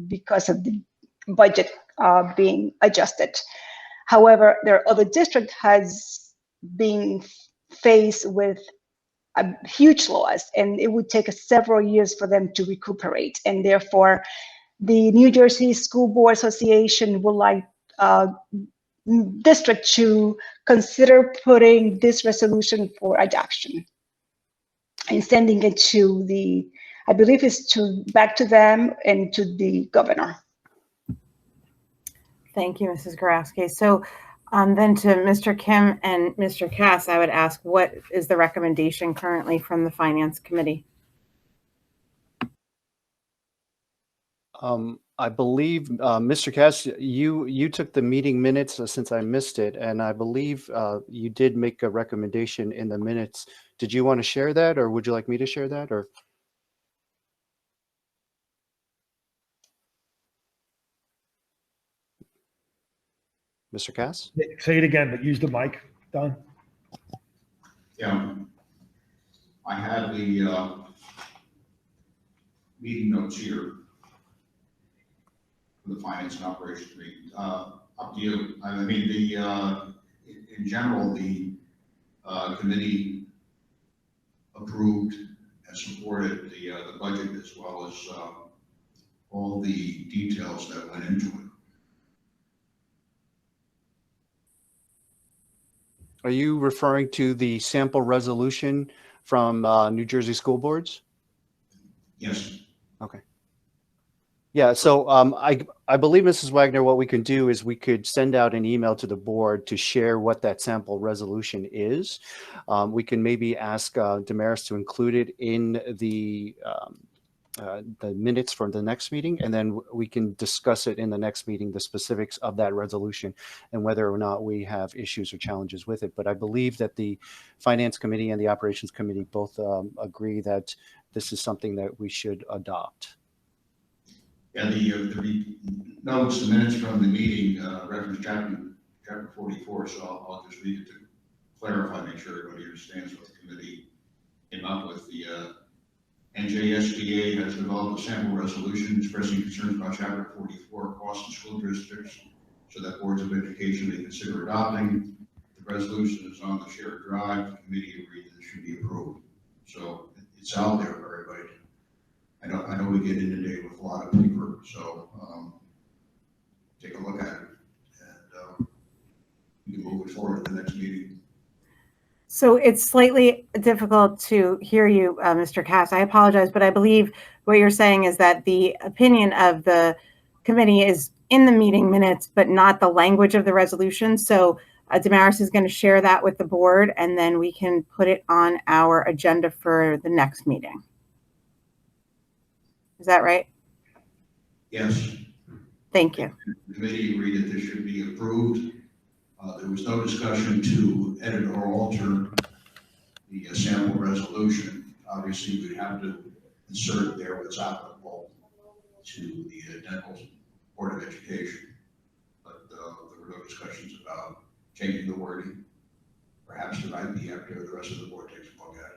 because of the budget being adjusted. However, there are other districts has been faced with a huge loss, and it would take several years for them to recuperate. And therefore, the New Jersey School Board Association would like district to consider putting this resolution for adoption and sending it to the, I believe it's back to them and to the governor. Thank you, Mrs. Garaski. So then to Mr. Kim and Mr. Cass, I would ask, what is the recommendation currently from the Finance Committee? I believe, Mr. Cass, you took the meeting minutes since I missed it, and I believe you did make a recommendation in the minutes. Did you want to share that, or would you like me to share that, or? Mr. Cass? Say it again, but use the mic, Don. Yeah. I have the meeting notes here for the Finance and Operations Committee. Up to you. I mean, in general, the committee approved and supported the budget as well as all the details that went into it. Are you referring to the sample resolution from New Jersey school boards? Yes. Okay. Yeah, so I believe, Mrs. Wagner, what we can do is we could send out an email to the board to share what that sample resolution is. We can maybe ask Damaris to include it in the minutes from the next meeting, and then we can discuss it in the next meeting, the specifics of that resolution and whether or not we have issues or challenges with it. But I believe that the Finance Committee and the Operations Committee both agree that this is something that we should adopt. Yeah, the notes, the minutes from the meeting reference chapter 44, so I'll just read it to clarify, make sure everybody understands what the committee came up with. The NJSBA has developed a sample resolution expressing concerns about chapter 44 costs in school districts so that boards of education may consider adopting. The resolution is on the shared drive. The committee agreed that it should be approved. So it's out there for everybody. I know we get inundated with a lot of paper, so take a look at it, and we can move it forward at the next meeting. So it's slightly difficult to hear you, Mr. Cass. I apologize, but I believe what you're saying is that the opinion of the committee is in the meeting minutes, but not the language of the resolution. So Damaris is going to share that with the board, and then we can put it on our agenda for the next meeting. Is that right? Yes. Thank you. The committee agreed that this should be approved. There was no discussion to edit or alter the sample resolution. Obviously, we'd have to insert there what's applicable to the Denville Board of Education. But there were no discussions about changing the wording. Perhaps there might be after the rest of the board takes a look at it.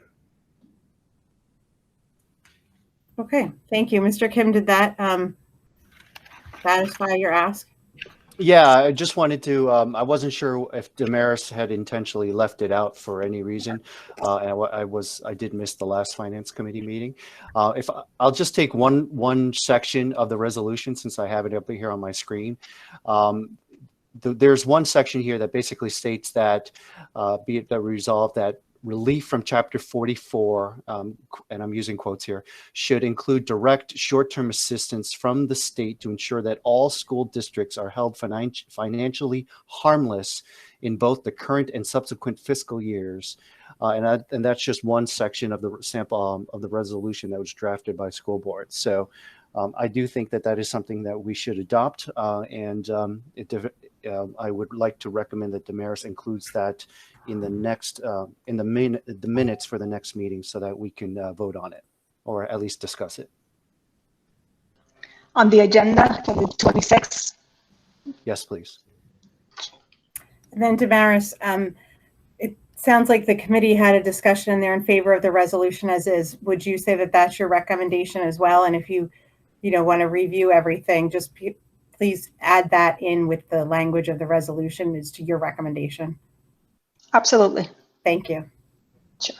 Okay, thank you. Mr. Kim, did that satisfy your ask? Yeah, I just wanted to, I wasn't sure if Damaris had intentionally left it out for any reason. And I did miss the last Finance Committee meeting. If I'll just take one section of the resolution since I have it up here on my screen. There's one section here that basically states that be it resolved that relief from chapter 44, and I'm using quotes here, should include direct short-term assistance from the state to ensure that all school districts are held financially harmless in both the current and subsequent fiscal years. And that's just one section of the sample of the resolution that was drafted by school boards. So I do think that that is something that we should adopt, and I would like to recommend that Damaris includes that in the next in the minutes for the next meeting so that we can vote on it or at least discuss it. On the agenda for the 26th. Yes, please. And then Damaris, it sounds like the committee had a discussion and they're in favor of the resolution as is. Would you say that that's your recommendation as well? And if you want to review everything, just please add that in with the language of the resolution as to your recommendation. Absolutely. Thank you. Sure.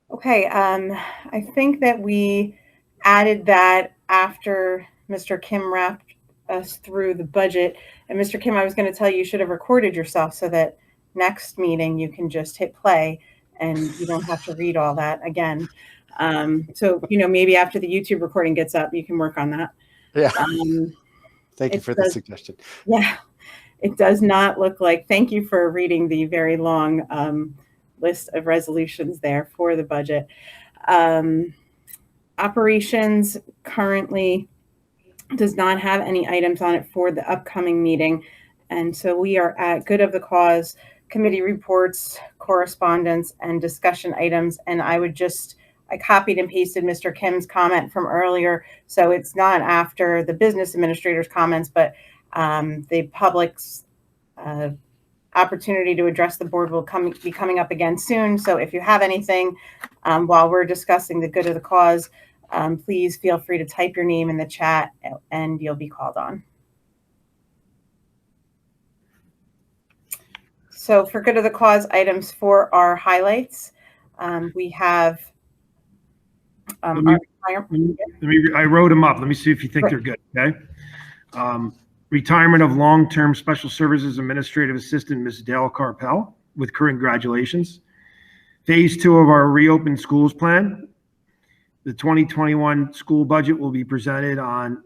Okay, I think that we added that after Mr. Kim wrapped us through the budget. And Mr. Kim, I was going to tell you, you should have recorded yourself so that next meeting you can just hit play and you don't have to read all that again. So, maybe after the YouTube recording gets up, you can work on that. Yeah. Thank you for the suggestion. Yeah. It does not look like, thank you for reading the very long list of resolutions there for the budget. Operations currently does not have any items on it for the upcoming meeting. And so we are at good of the cause, committee reports, correspondence, and discussion items. And I copied and pasted Mr. Kim's comment from earlier. So it's not after the business administrator's comments, but the public's opportunity to address the board will be coming up again soon. So if you have anything while we're discussing the good of the cause, please feel free to type your name in the chat and you'll be called on. So for good of the cause items for our highlights, we have I wrote them up. Let me see if you think they're good. Okay. Retirement of long-term special services administrative assistant, Ms. Dale Carpel, with congratulations. Phase 2 of our reopened schools plan. The 2021 school budget will be presented and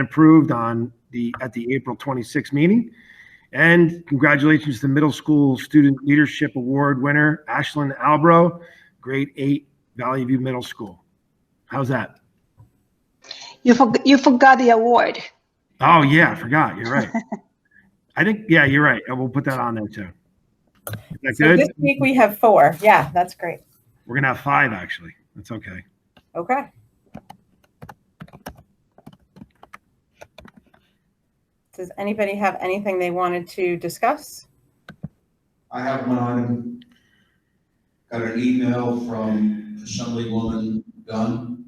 approved at the April 26th meeting. And congratulations to Middle School Student Leadership Award winner, Ashlyn Albro, grade 8, Valley View Middle School. How's that? You forgot the award. Oh, yeah, I forgot. You're right. I think, yeah, you're right. I will put that on there too. Is that So good? this week we have 4. Yeah, that's great. We're going to have 5, actually. That's okay. Okay. Does anybody have anything they wanted to discuss? I have one item. Got an email from Assemblywoman Dunn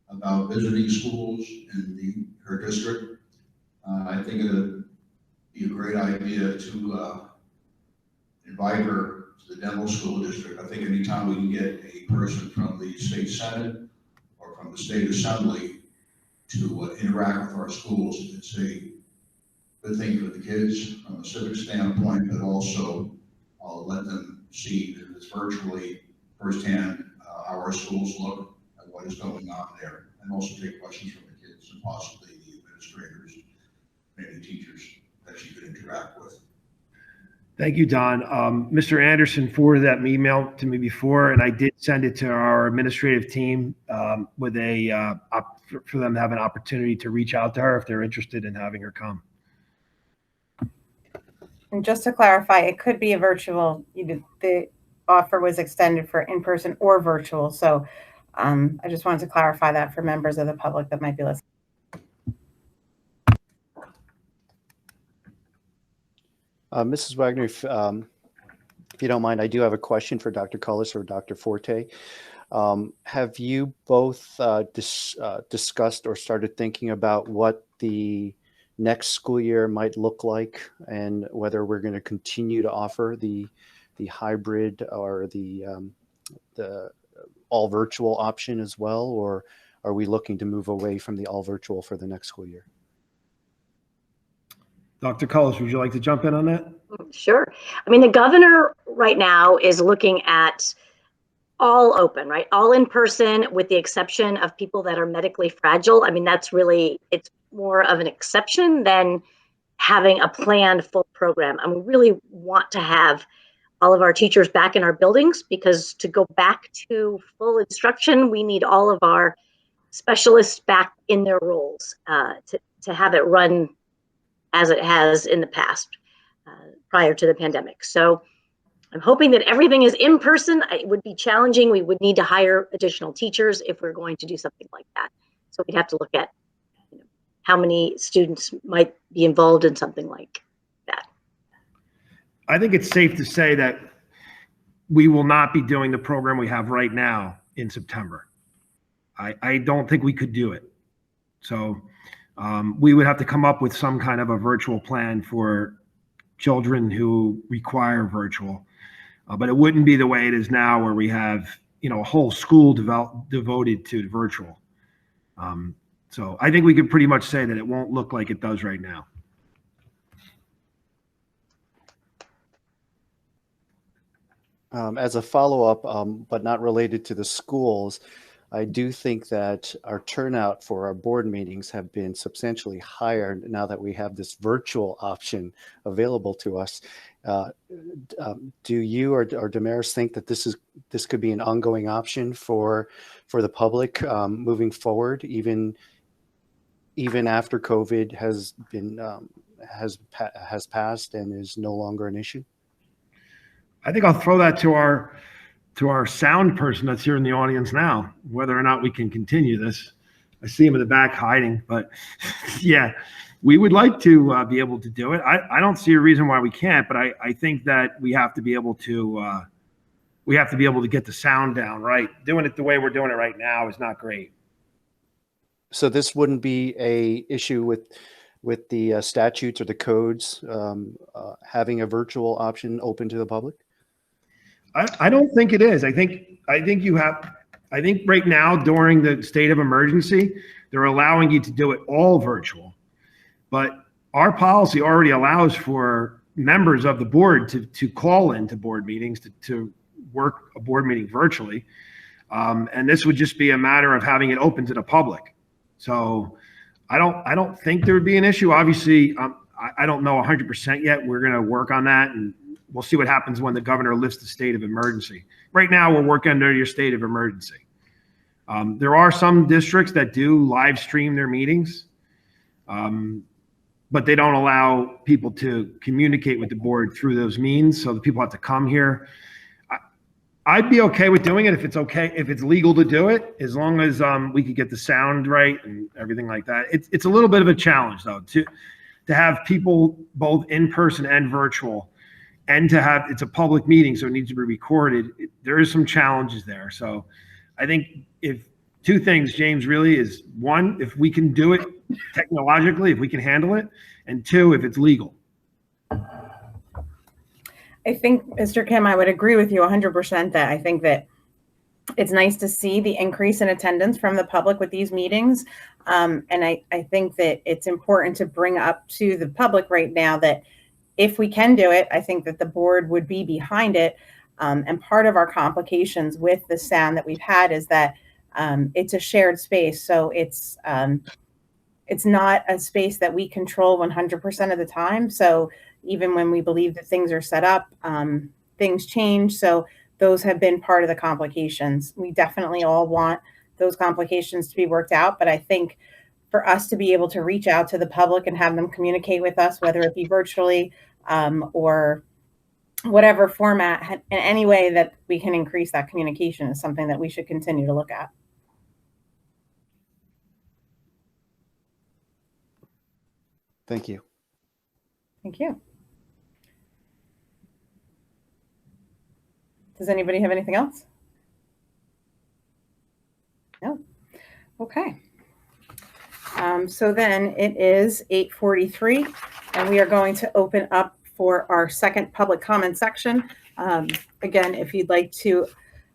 about visiting schools in her district. I think it would be a great idea to invite her to the Denville School District. I think anytime we can get a person from the state Senate or from the state Assembly to interact with our schools, it's a good thing for the kids from a civic standpoint, but also I'll let them see that it's virtually firsthand how our schools look and what is going on there, and also take questions from the kids and possibly the administrators, maybe teachers that you could interact with. Thank you, Don. Mr. Anderson forwarded that email to me before, and I did send it to our administrative team with for them to have an opportunity to reach out to her if they're interested in having her come. And just to clarify, it could be a virtual, the offer was extended for in-person or virtual. So I just wanted to clarify that for members of the public that might be listening. Mrs. Wagner, if you don't mind, I do have a question for Dr. Cullis or Dr. Forte. Have you both discussed or started thinking about what the next school year might look like and whether we're going to continue to offer the hybrid or the all virtual option as well, or are we looking to move away from the all virtual for the next school year? Dr. Cullis, would you like to jump in on that? Sure. I mean, the governor right now is looking at all open, right? All in person, with the exception of people that are medically fragile. I mean, that's really, it's more of an exception than having a planned full program. And we really want to have all of our teachers back in our buildings, because to go back to full instruction, we need all of our specialists back in their roles to have it run as it has in the past prior to the pandemic. So I'm hoping that everything is in person. It would be challenging. We would need to hire additional teachers if we're going to do something like that. So we'd have to look at how many students might be involved in something like that. I think it's safe to say that we will not be doing the program we have right now in September. I don't think we could do it. So we would have to come up with some kind of a virtual plan for children who require virtual. But it wouldn't be the way it is now, where we have, a whole school devoted to virtual. So I think we could pretty much say that it won't look like it does right now. As a follow-up, but not related to the schools, I do think that our turnout for our board meetings have been substantially higher now that we have this virtual option available to us. Do you or Damaris think that this could be an ongoing option for the public moving forward, even after COVID has passed and is no longer an issue? I think I'll throw that to our sound person that's here in the audience now, whether or not we can continue this. I see him in the back hiding, but yeah, we would like to be able to do it. I don't see a reason why we can't, but I think that we have to be able to get the sound down right. Doing it the way we're doing it right now is not great. So this wouldn't be a issue with the statutes or the codes having a virtual option open to the public? I don't think it is. I think right now during the state of emergency, they're allowing you to do it all virtual. But our policy already allows for members of the board to call into board meetings to work a board meeting virtually. And this would just be a matter of having it open to the public. So I don't think there would be an issue. Obviously, I don't know 100% yet. We're going to work on that, and we'll see what happens when the governor lifts the state of emergency. Right now, we're working under your state of emergency. There are some districts that do live stream their meetings, but they don't allow people to communicate with the board through those means. So the people have to come here. I'd be okay with doing it if it's legal to do it, as long as we could get the sound right and everything like that. It's a little bit of a challenge though to have people both in person and virtual, and to have it's a public meeting, so it needs to be recorded. There is some challenges there. So I think if two things, James, really is one, if we can do it technologically, if we can handle it, and two, if it's legal. I think, Mr. Kim, I would agree with you 100% that I think that it's nice to see the increase in attendance from the public with these meetings. And I think that it's important to bring up to the public right now that if we can do it, I think that the board would be behind it. And part of our complications with the sound that we've had is that it's a shared space. So it's not a space that we control 100% of the time. So even when we believe that things are set up, things change. So those have been part of the complications. We definitely all want those complications to be worked out. But I think for us to be able to reach out to the public and have them communicate with us, whether it be virtually or whatever format, in any way that we can increase that communication is something that we should continue to look at. Thank you. Thank you. Does anybody have anything else? No. Okay. So then it is 8:43, and we are going to open up for our second public comment section. Again, if you'd like to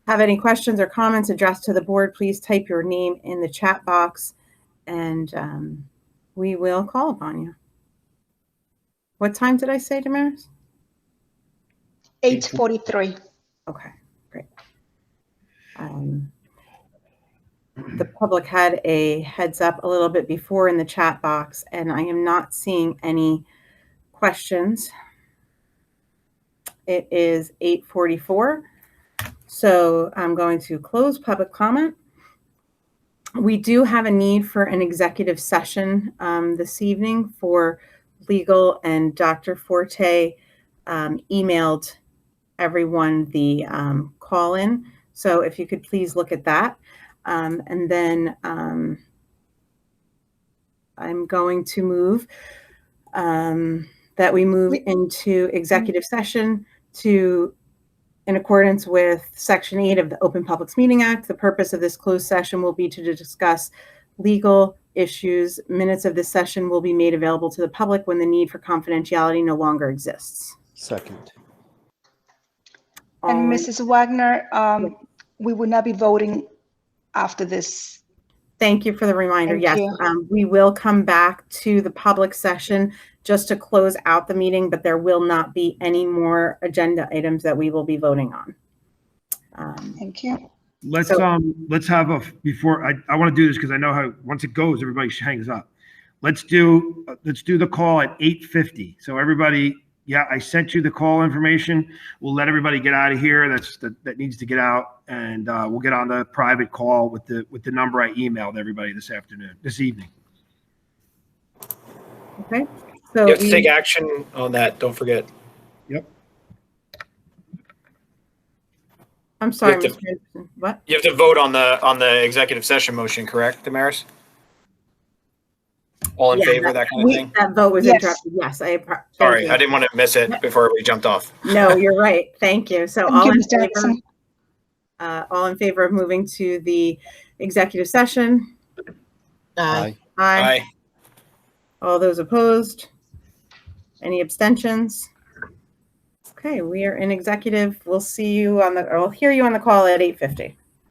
have any questions or comments addressed to the board, please type your name in the chat box, and we will call upon you. What time did I say, Damaris? 8:43. Okay, great. The public had a heads up a little bit before in the chat box, and I am not seeing any questions. It is 8:44, so I'm going to close public comment. We do have a need for an executive session this evening for legal, and Dr. Forte emailed everyone the call-in. So if you could please look at that. And then I'm going to move that we move into executive session in accordance with Section 8 of the Open Public Meeting Act. The purpose of this closed session will be to discuss legal issues. Minutes of this session will be made available to the public when the need for confidentiality no longer exists. Second. And Mrs. Wagner, we will not be voting after this. Thank you for the reminder. Thank Yes, you. we will come back to the public session just to close out the meeting, but there will not be any more agenda items that we will be voting on. Thank you. Let's have a, before, I want to do this because I know how, once it goes, everybody hangs up. Let's do the call at 8:50. So everybody, yeah, I sent you the call information. We'll let everybody get out of here. That needs to get out, and we'll get on the private call with the number I emailed everybody this evening. Okay. So You have to take action on that. Don't forget. Yep. I'm sorry, You have Mr. Anderson. What? You have to vote on the executive session motion, correct, Damaris? All in Yeah, favor, that kind of thing? That vote was Yes. interrupted. Yes, thank Sorry, you. I didn't want to miss it before we jumped off. No, you're right. Thank you. So Thank all you, in Mr. favor, Anderson. all in favor of moving to the executive session? Aye. Aye. Aye. All those opposed? Any abstentions? Okay, we are in executive. We'll see you on the, or we'll hear you on the call at 8:50.